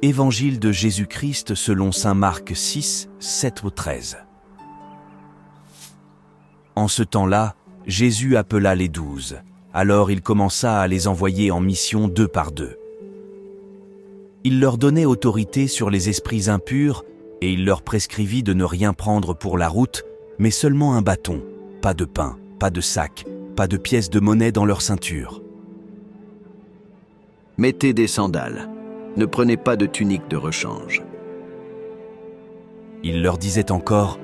Évangile de Jésus-Christ selon saint Marc 6, 7-13. En ce temps-là, Jésus appela les 12. Alors il commença à les envoyer en mission 2 par 2. Il leur donnait autorité sur les esprits impurs et il leur prescrivit de ne rien prendre pour la route, mais seulement un bâton, pas de pain, pas de sac, pas de pièces de monnaie dans leur ceinture. Mettez des sandales. Ne prenez pas de tunique de rechange. Il leur disait encore: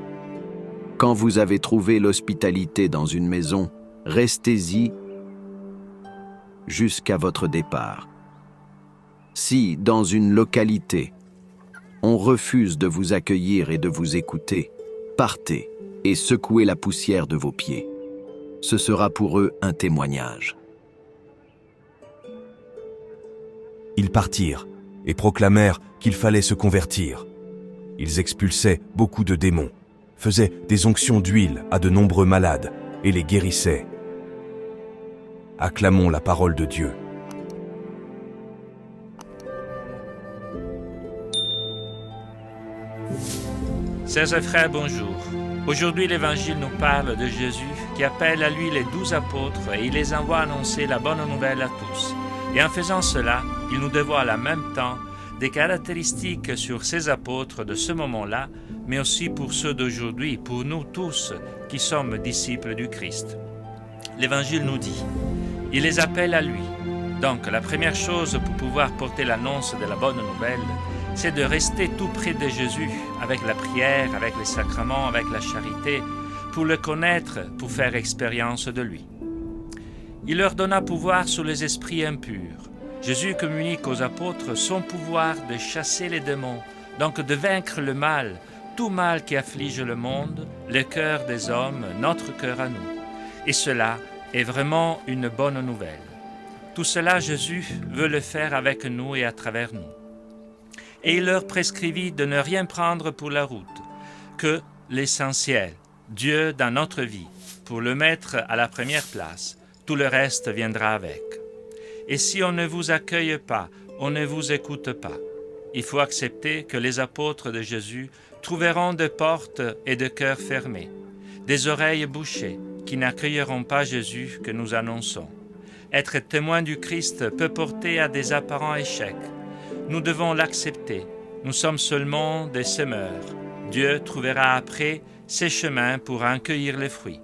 Quand vous avez trouvé l'hospitalité dans une maison, restez-y jusqu'à votre départ. Si, dans une localité, on refuse de vous accueillir et de vous écouter, partez et secouez la poussière de vos pieds. Ce sera pour eux un témoignage. Ils partirent et proclamèrent qu'il fallait se convertir. Ils expulsaient beaucoup de démons, faisaient des onctions d'huile à de nombreux malades et les guérissaient. Acclamons la parole de Dieu. Sœurs et frères, bonjour. Aujourd'hui, l'Évangile nous parle de Jésus qui appelle à lui les 12 apôtres et il les envoie annoncer la bonne nouvelle à tous. Et en faisant cela, il nous dévoile en même temps des caractéristiques sur ces apôtres de ce moment-là, mais aussi pour ceux d'aujourd'hui, pour nous tous qui sommes disciples du Christ. L'Évangile nous dit, il les appelle à lui. Donc, la première chose pour pouvoir porter l'annonce de la bonne nouvelle, c'est de rester tout près de Jésus, avec la prière, avec les sacrements, avec la charité, pour le connaître, pour faire expérience de lui. Il leur donna pouvoir sur les esprits impurs. Jésus communique aux apôtres son pouvoir de chasser les démons, donc de vaincre le mal, tout mal qui afflige le monde, le cœur des hommes, notre cœur à nous. Et cela est vraiment une bonne nouvelle. Tout cela, Jésus veut le faire avec nous et à travers nous. Et il leur prescrivit de ne rien prendre pour la route, que l'essentiel, Dieu dans notre vie, pour le mettre à la première place. Tout le reste viendra avec. Et si on ne vous accueille pas, on ne vous écoute pas. Il faut accepter que les apôtres de Jésus trouveront des portes et des cœurs fermés, des oreilles bouchées qui n'accueilleront pas Jésus que nous annonçons. Être témoin du Christ peut porter à des apparents échecs. Nous devons l'accepter. Nous sommes seulement des semeurs. Dieu trouvera après ses chemins pour en cueillir les fruits.